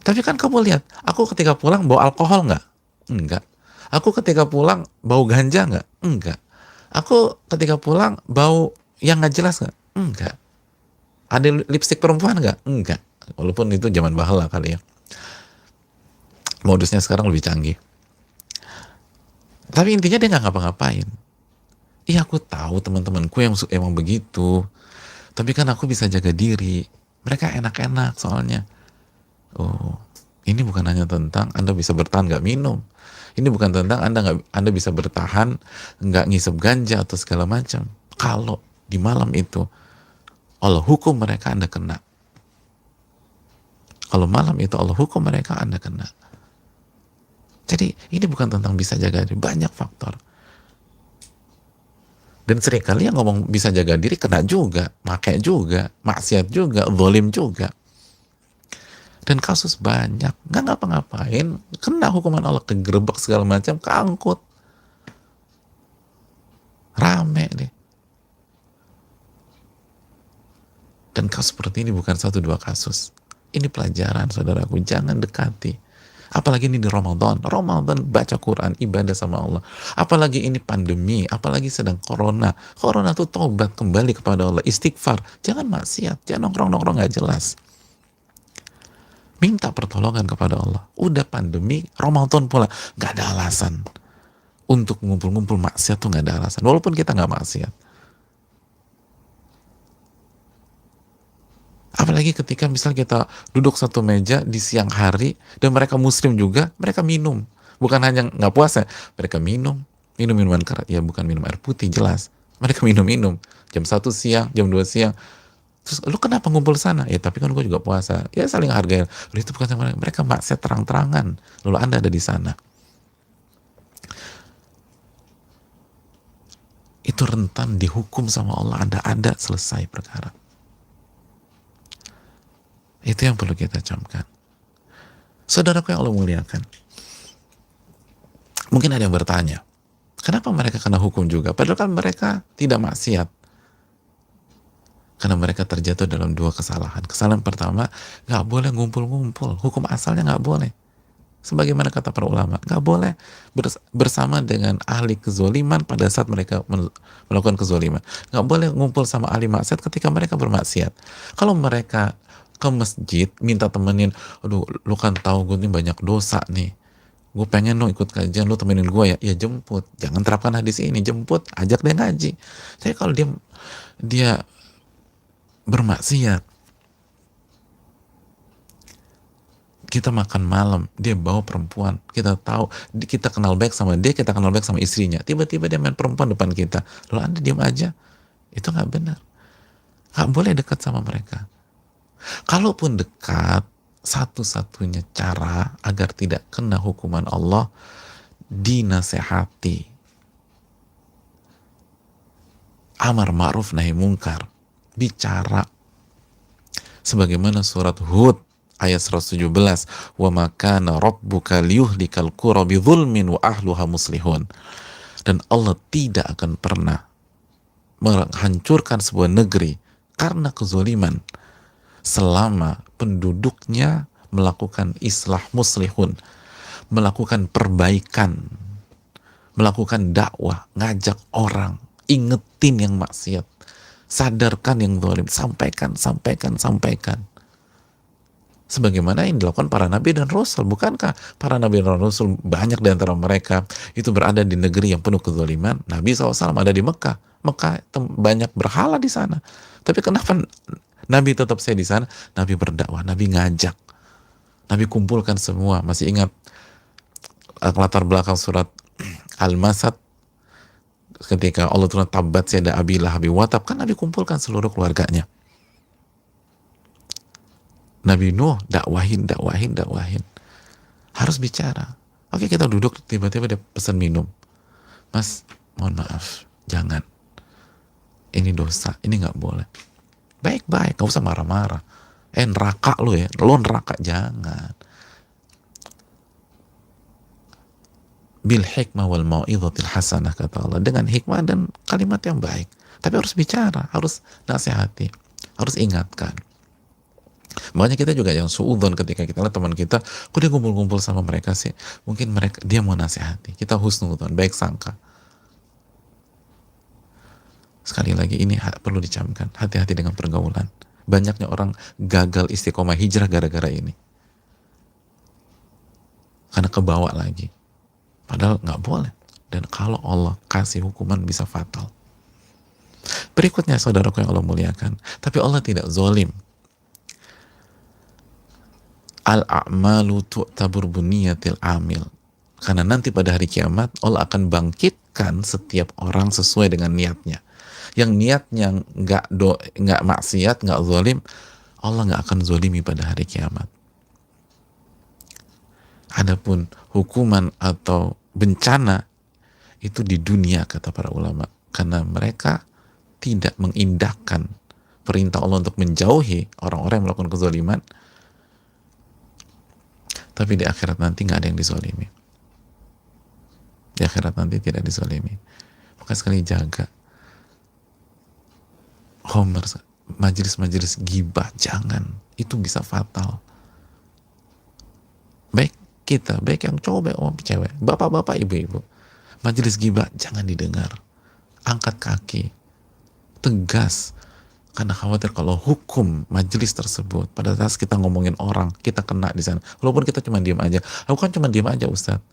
Tapi kan kamu lihat, aku ketika pulang bawa alkohol nggak? Enggak. Aku ketika pulang bau ganja nggak? Enggak. Aku ketika pulang bau yang nggak jelas nggak? Enggak. Ada lipstik perempuan nggak? Enggak. Walaupun itu zaman bahela kali ya. Modusnya sekarang lebih canggih. Tapi intinya dia nggak ngapa-ngapain. Iya, aku tahu teman-temanku yang emang begitu. Tapi kan aku bisa jaga diri. Mereka enak-enak soalnya. Oh, ini bukan hanya tentang Anda bisa bertahan nggak minum. Ini bukan tentang Anda bisa bertahan nggak ngisep ganja atau segala macam. Kalau di malam itu Allah hukum mereka, Anda kena. Kalau malam itu Allah hukum mereka, Anda kena. Jadi ini bukan tentang bisa jaga diri, banyak faktor. Dan seringkali yang ngomong bisa jaga diri kena juga, make juga, maksiat juga, zalim juga. Dan kasus banyak, nggak ngapa-ngapain, kena hukuman Allah, kegerebek segala macam, keangkut. Rame deh. Dan kasus seperti ini bukan satu dua kasus. Ini pelajaran, saudaraku, jangan dekati. Apalagi ini di Ramadan. Ramadan baca Quran, ibadah sama Allah. Apalagi ini pandemi, apalagi sedang corona. Corona tuh tobat kembali kepada Allah, istighfar. Jangan maksiat, jangan nongkrong-nongkrong gak jelas. Minta pertolongan kepada Allah. Udah pandemi, Ramadan pula, gak ada alasan. Untuk ngumpul-ngumpul maksiat tuh gak ada alasan. Walaupun kita gak maksiat. Apalagi ketika misal kita duduk satu meja di siang hari dan mereka muslim juga, mereka minum. Bukan hanya nggak puasa, mereka minum minuman keras. Ya bukan minum air putih, jelas. Mereka minum-minum. Jam 1 siang, jam 2 siang. Terus lu kenapa ngumpul sana? Ya tapi kan gue juga puasa. Ya saling hargai. Lalu itu bukan sama mereka maksiat terang-terangan. Lalu Anda ada di sana. Itu rentan dihukum sama Allah. Anda ada, selesai perkara. Itu yang perlu kita camkan. Saudaraku yang Allah muliakan, mungkin ada yang bertanya, kenapa mereka kena hukum juga? Padahal kan mereka tidak maksiat. Karena mereka terjatuh dalam dua kesalahan. Kesalahan pertama, nggak boleh ngumpul-ngumpul. Hukum asalnya nggak boleh. Sebagaimana kata para ulama, nggak boleh bersama dengan ahli kezoliman pada saat mereka melakukan kezoliman. Nggak boleh ngumpul sama ahli maksiat ketika mereka bermaksiat. Kalau mereka ke masjid minta temenin, aduh lu kan tahu gue nih banyak dosa nih, gue pengen lo ikut kajian, lo temenin gue ya, ya jemput. Jangan terapkan hadis ini, jemput, ajak dia ngaji. Tapi kalau dia bermaksiat, kita makan malam, dia bawa perempuan, kita tahu, kita kenal baik sama dia, kita kenal baik sama istrinya, tiba-tiba dia main perempuan depan kita, lalu Anda diam aja, itu nggak benar. Nggak boleh dekat sama mereka. Kalaupun dekat, satu-satunya cara agar tidak kena hukuman Allah, dinasehati, amar ma'ruf nahi mungkar, bicara sebagaimana surat Hud ayat 117, wa makana rabbuka liyuhlikal qura bidzulmin wa ahluha muslihun. Dan Allah tidak akan pernah menghancurkan sebuah negeri karena kezaliman selama penduduknya melakukan islah muslihun, melakukan perbaikan, melakukan dakwah, ngajak orang, ingetin yang maksiat, sadarkan yang zalim, sampaikan. Sebagaimana yang dilakukan para nabi dan rasul. Bukankah para nabi dan rasul banyak di antara mereka itu berada di negeri yang penuh kezaliman? Nabi SAW ada di Mekah. Mekah banyak berhala di sana. Tapi kenapa Nabi tetap stay di sana? Nabi berdakwah, Nabi ngajak, Nabi kumpulkan semua. Masih ingat latar belakang surat Al-Masad ketika Allah turun tabat yada abi lahabi watab, kan Nabi kumpulkan seluruh keluarganya. Nabi Nuh dakwahin. Harus bicara. Oke, kita duduk, tiba-tiba dia pesan minum. Mas, mohon maaf, jangan. ini dosa, ini nggak boleh. Baik-baik, nggak usah marah-marah. Neraka lo ya, lo neraka, jangan. Bil hikmah wal mau'izatil hasanah, kata Allah, dengan hikmah dan kalimat yang baik. Tapi harus bicara, harus nasihati, harus ingatkan. Makanya kita juga yang suudzon ketika kita lihat teman kita, kok dia kumpul-kumpul sama mereka sih? Mungkin mereka dia mau nasihati. Kita husnudzon, baik sangka. Sekali lagi ini perlu dicamkan, hati-hati dengan pergaulan. Banyaknya orang gagal istiqomah hijrah gara-gara ini. Karena kebawa lagi. Padahal nggak boleh. Dan kalau Allah kasih hukuman bisa fatal. Berikutnya saudaraku yang Allah muliakan, tapi Allah tidak zolim. Al-a'malu tu'tabur buniyatil amil. Karena nanti pada hari kiamat Allah akan bangkitkan setiap orang sesuai dengan niatnya. Yang niatnya nggak maksiat, nggak zolim, Allah nggak akan zolimi pada hari kiamat. Adapun hukuman atau bencana itu di dunia, kata para ulama, karena mereka tidak mengindahkan perintah Allah untuk menjauhi orang-orang yang melakukan kezaliman. Tapi di akhirat nanti nggak ada yang dizalimi. Di akhirat nanti tidak dizalimi. Maka sekali jaga homer, majelis-majelis gibah, jangan. Itu bisa fatal. Baik kita, baik yang cowok, baik yang cewek, bapak-bapak, ibu-ibu, majelis gibah jangan didengar. Angkat kaki, tegas, karena khawatir kalau hukum majelis tersebut pada saat kita ngomongin orang, kita kena di sana. Walaupun kita cuma diam aja. Aku kan cuma diam aja, Ustadz.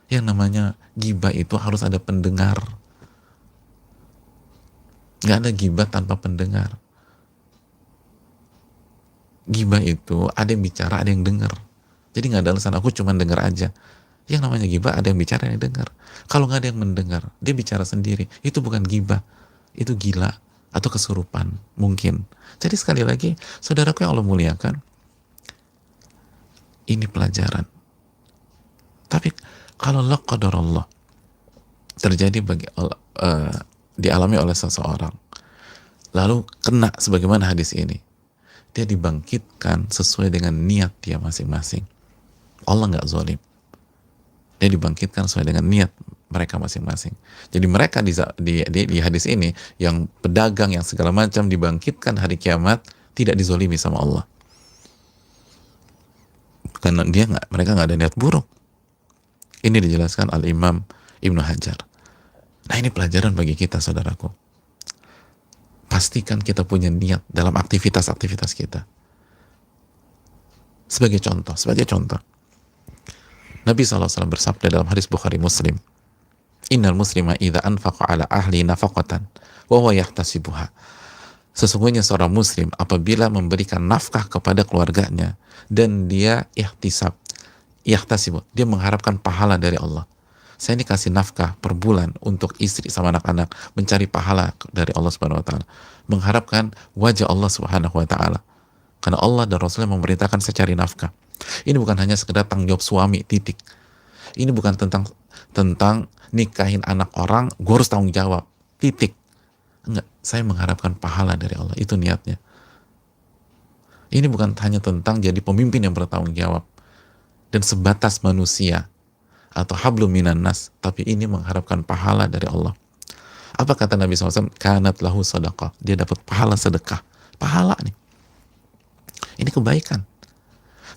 Yang namanya gibah itu harus ada pendengar. Nggak ada gibah tanpa pendengar. Gibah itu ada yang bicara, ada yang dengar. Jadi nggak ada alasan aku cuma dengar aja. Yang namanya gibah ada yang bicara, yang dengar. Kalau nggak ada yang mendengar, dia bicara sendiri. Itu bukan gibah, itu gila atau kesurupan mungkin. Jadi sekali lagi, saudaraku yang Allah muliakan, ini pelajaran. Tapi kalau la qadarullah terjadi bagi dialami oleh seseorang, lalu kena sebagaimana hadis ini, dia dibangkitkan sesuai dengan niat dia masing-masing. Allah nggak zalim. Dia dibangkitkan sesuai dengan niat mereka masing-masing. Jadi mereka di hadis ini, yang pedagang, yang segala macam, dibangkitkan hari kiamat, tidak dizolimi sama Allah. Karena mereka nggak ada niat buruk. Ini dijelaskan Al-Imam Ibnu Hajar. Nah, ini pelajaran bagi kita, saudaraku. Pastikan kita punya niat dalam aktivitas-aktivitas kita. Sebagai contoh, Nabi SAW bersabda dalam hadis Bukhari Muslim, Innal muslima idza anfaqa ala ahli nafaqatan wa huwa yahtasibuha. Sesungguhnya seorang muslim apabila memberikan nafkah kepada keluarganya dan dia yahtasibu, dia mengharapkan pahala dari Allah. Saya ini kasih nafkah per bulan untuk istri sama anak-anak, mencari pahala dari Allah Subhanahu wa taala, mengharapkan wajah Allah Subhanahu wa taala. Karena Allah dan Rasulnya memerintahkan saya cari nafkah. Ini bukan hanya sekedar tanggung jawab suami, titik. Ini bukan tentang nikahin anak orang, gue harus tanggung jawab, titik. Enggak, saya mengharapkan pahala dari Allah, itu niatnya. Ini bukan hanya tentang jadi pemimpin yang bertanggung jawab dan sebatas manusia atau hablum minan nas, tapi ini mengharapkan pahala dari Allah. Apa kata Nabi SAW? Kanat lahu sadaqah. Dia dapat pahala sedekah. Pahala nih. Ini kebaikan.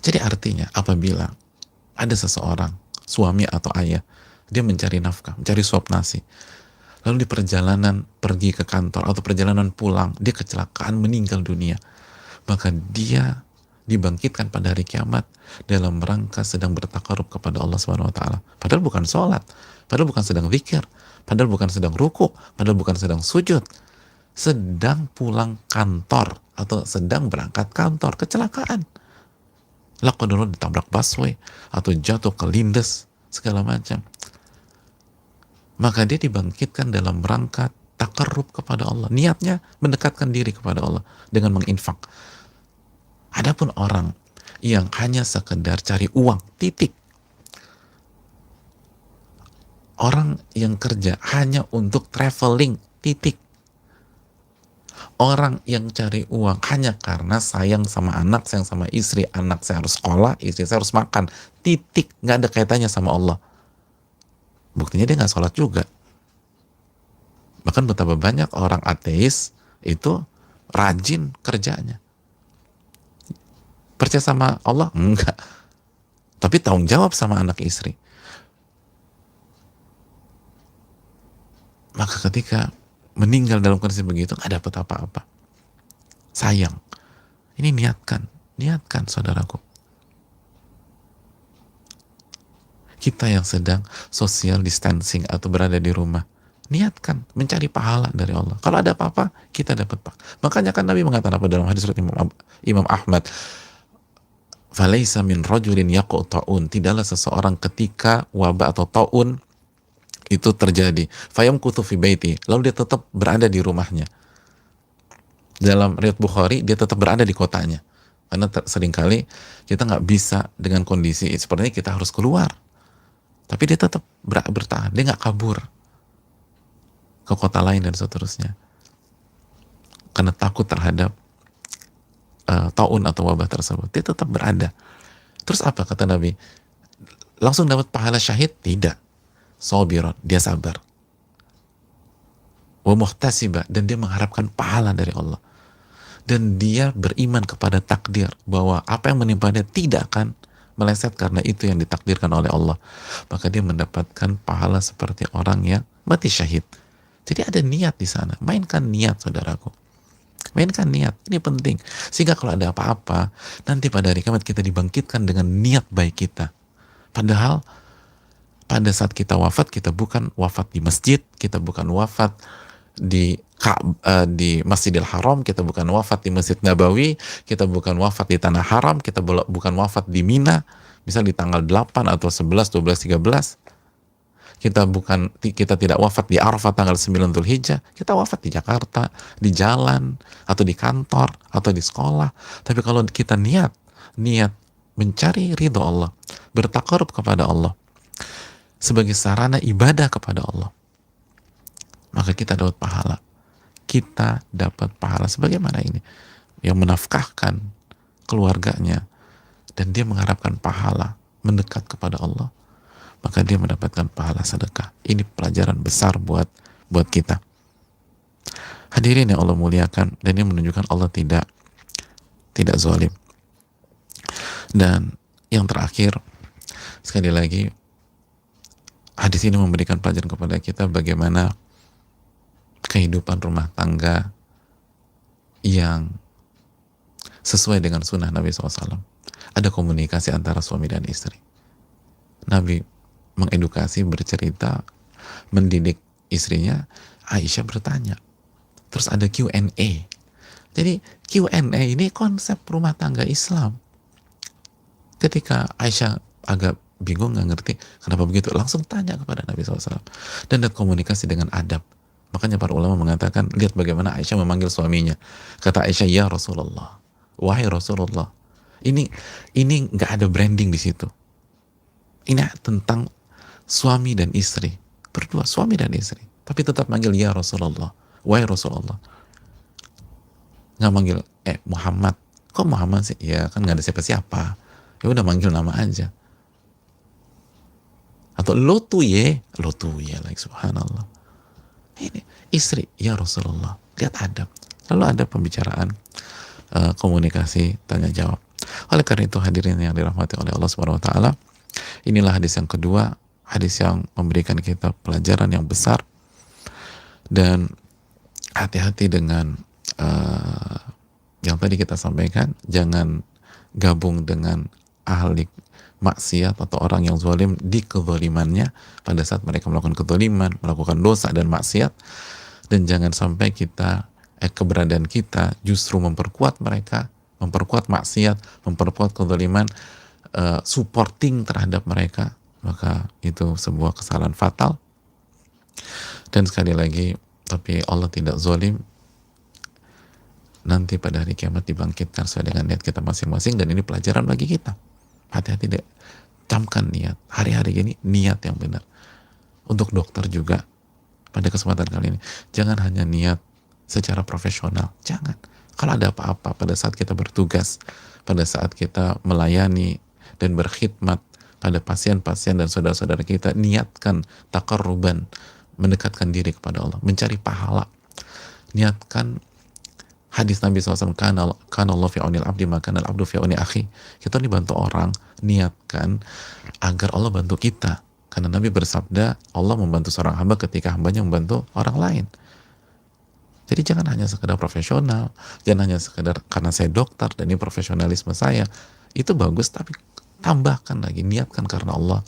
Jadi artinya apabila ada seseorang, suami atau ayah, dia mencari nafkah, mencari suap nasi, lalu di perjalanan pergi ke kantor atau perjalanan pulang, dia kecelakaan, meninggal dunia, maka dia dibangkitkan pada hari kiamat dalam rangka sedang bertakarub kepada Allah Subhanahu wa taala. Padahal bukan sholat, padahal bukan sedang zikir, padahal bukan sedang ruku, padahal bukan sedang sujud, sedang pulang kantor atau sedang berangkat kantor, kecelakaan. Lakodoro ditabrak busway atau jatuh ke lindes segala macam. Maka dia dibangkitkan dalam rangka takarrub kepada Allah. Niatnya mendekatkan diri kepada Allah dengan menginfak. Adapun orang yang hanya sekedar cari uang, titik. Orang yang kerja hanya untuk traveling, titik. Orang yang cari uang hanya karena sayang sama anak, sayang sama istri, anak saya harus sekolah, istri saya harus makan, titik, nggak ada kaitannya sama Allah. Buktinya dia nggak sholat juga. Bahkan betapa banyak orang ateis itu rajin kerjanya. Percaya sama Allah? Enggak. Tapi tanggung jawab sama anak istri. Maka ketika meninggal dalam kondisi begitu, nggak dapat apa-apa. Sayang. Ini niatkan saudaraku. Kita yang sedang social distancing atau berada di rumah, niatkan mencari pahala dari Allah. Kalau ada apa-apa, kita dapat pahala. Makanya kan Nabi mengatakan apa dalam hadis riwayat Imam Ahmad, "Falaisa min rajulin yaqu ta'un." Tidaklah seseorang ketika wabah atau taun itu terjadi, fayamkuthu fi baiti, lalu dia tetap berada di rumahnya. Dalam riwayat Bukhari, dia tetap berada di kotanya. Karena seringkali kita nggak bisa dengan kondisi seperti ini, kita harus keluar. Tapi dia tetap bertahan, dia nggak kabur ke kota lain dan seterusnya. Karena takut terhadap taun atau wabah tersebut, dia tetap berada. Terus apa kata Nabi? Langsung dapat pahala syahid? Tidak. Sabiran, dia sabar. Wa muhtasiba, dan dia mengharapkan pahala dari Allah. Dan dia beriman kepada takdir, bahwa apa yang menimpa dia tidak akan meleset karena itu yang ditakdirkan oleh Allah. Maka dia mendapatkan pahala seperti orang yang mati syahid. Jadi ada niat di sana. Mainkan niat, saudaraku. Mainkan niat, ini penting. Sehingga kalau ada apa-apa, nanti pada hari kiamat kita dibangkitkan dengan niat baik kita. Padahal pada saat kita wafat, kita bukan wafat di masjid, kita bukan wafat di Masjidil Haram, kita bukan wafat di Masjid Nabawi, kita bukan wafat di Tanah Haram, kita bukan wafat di Mina, misal di tanggal 8 atau 11, 12, 13. Kita tidak wafat di Arafah tanggal 9 Dzulhijjah, kita wafat di Jakarta, di jalan, atau di kantor, atau di sekolah. Tapi kalau kita niat mencari ridho Allah, bertakarub kepada Allah, sebagai sarana ibadah kepada Allah, maka kita dapat pahala. Kita dapat pahala sebagaimana ini, yang menafkahkan keluarganya dan dia mengharapkan pahala mendekat kepada Allah, maka dia mendapatkan pahala sedekah. Ini pelajaran besar buat kita. Hadirin yang Allah muliakan, dan ini menunjukkan Allah tidak zalim. Dan yang terakhir, sekali lagi, hadis ini memberikan pelajaran kepada kita bagaimana kehidupan rumah tangga yang sesuai dengan sunnah Nabi SAW. Ada komunikasi antara suami dan istri. Nabi mengedukasi, bercerita, mendidik istrinya. Aisyah bertanya. Terus ada Q&A. Jadi Q&A ini konsep rumah tangga Islam. Ketika Aisyah agak bingung, nggak ngerti kenapa begitu, langsung tanya kepada Nabi SAW dan komunikasi dengan adab. Makanya para ulama mengatakan, lihat bagaimana Aisyah memanggil suaminya. Kata Aisyah, ya Rasulullah, wahai Rasulullah. Ini nggak ada branding di situ. Ini tentang suami dan istri, berdua, suami dan istri, tapi tetap manggil ya Rasulullah, wahai Rasulullah. Nggak manggil Muhammad. Kok Muhammad sih? Ya kan nggak ada siapa-siapa. Ya udah manggil nama aja. Atau lo tuh ya lagi, subhanallah. Ini istri, ya Rasulullah. Lihat adab. Lalu ada pembicaraan, komunikasi, tanya jawab. Oleh karena itu hadirin yang dirahmati oleh Allah Subhanahu Wa Taala, inilah hadis yang kedua, hadis yang memberikan kita pelajaran yang besar. Dan hati-hati dengan yang tadi kita sampaikan, jangan gabung dengan ahli maksiat atau orang yang zalim di kezalimannya pada saat mereka melakukan kezaliman, melakukan dosa dan maksiat. Dan jangan sampai kita keberadaan kita justru memperkuat mereka, memperkuat maksiat, memperkuat kezaliman, supporting terhadap mereka. Maka itu sebuah kesalahan fatal. Dan sekali lagi, tapi Allah tidak zalim. Nanti pada hari kiamat dibangkitkan sesuai dengan niat kita masing-masing, dan ini pelajaran bagi kita. Hati-hati deh, camkan niat. Hari-hari ini niat yang benar. Untuk dokter juga, pada kesempatan kali ini, jangan hanya niat secara profesional. Jangan. Kalau ada apa-apa pada saat kita bertugas, pada saat kita melayani dan berkhidmat pada pasien-pasien dan saudara-saudara kita, niatkan taqarruban, mendekatkan diri kepada Allah, mencari pahala. Niatkan hadis Nabi SAW, kana Allah fi aunil abdi maka al abdu fi auni akhi. Kita dibantu orang, niatkan agar Allah bantu kita. Karena Nabi bersabda, Allah membantu seorang hamba ketika hambanya membantu orang lain. Jadi jangan hanya sekedar profesional, jangan hanya sekedar karena saya dokter dan ini profesionalisme saya. Itu bagus, tapi tambahkan lagi, niatkan karena Allah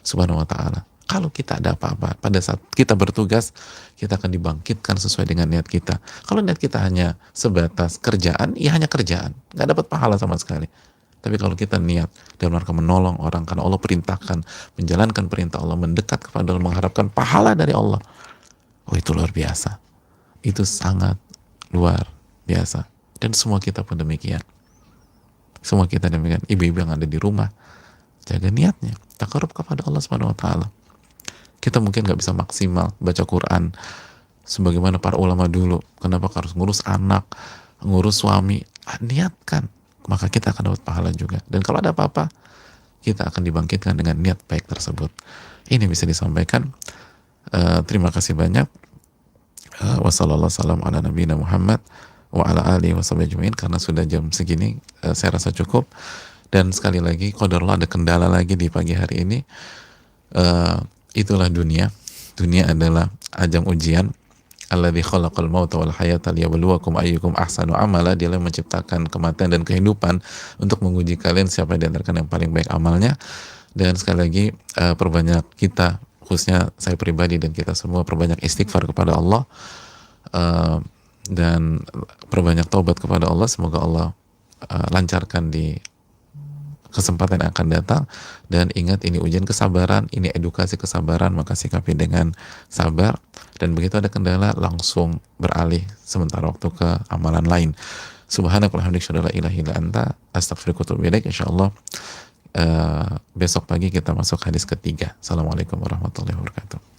Subhanahu wa ta'ala. Kalau kita ada apa-apa, pada saat kita bertugas, kita akan dibangkitkan sesuai dengan niat kita. Kalau niat kita hanya sebatas kerjaan, ya hanya kerjaan, nggak dapat pahala sama sekali. Tapi kalau kita niat dalam rangka menolong orang karena Allah perintahkan, menjalankan perintah Allah, mendekat kepada Allah, mengharapkan pahala dari Allah, oh itu luar biasa. Itu sangat luar biasa. Dan semua kita pun demikian. Semua kita demikian. Ibu-ibu yang ada di rumah, jaga niatnya, taqarrub kepada Allah Subhanahu wa ta'ala. Kita mungkin nggak bisa maksimal baca Quran sebagaimana para ulama dulu. Kenapa harus ngurus anak, ngurus suami? Niatkan, maka kita akan dapat pahala juga. Dan kalau ada apa-apa, kita akan dibangkitkan dengan niat baik tersebut. Ini bisa disampaikan. Terima kasih banyak. Wassalamualaikum ala nabiyina Muhammad wa ala alihi washabihi. Karena sudah jam segini, saya rasa cukup. Dan sekali lagi, qadarullah ada kendala lagi di pagi hari ini. Itulah dunia. Dunia adalah ajang ujian. Alladzi khalaqal mauta wal hayata liyabluwakum ayyukum ahsanu amala. Dialah yang menciptakan kematian dan kehidupan untuk menguji kalian siapa di antara kalian yang paling baik amalnya. Dan sekali lagi, perbanyak kita, khususnya saya pribadi dan kita semua, perbanyak istighfar kepada Allah, dan perbanyak taubat kepada Allah. Semoga Allah lancarkan di kesempatan yang akan datang. Dan ingat, ini ujian kesabaran, ini edukasi kesabaran, maka sikapi dengan sabar. Dan begitu ada kendala, langsung beralih sementara waktu ke amalan lain. Subhanakallahumma wa bihamdika, la ilaha illa anta, astaghfiruka wa atubu ilaik. Insyaallah besok pagi kita masuk hadis ketiga. Assalamualaikum warahmatullahi wabarakatuh.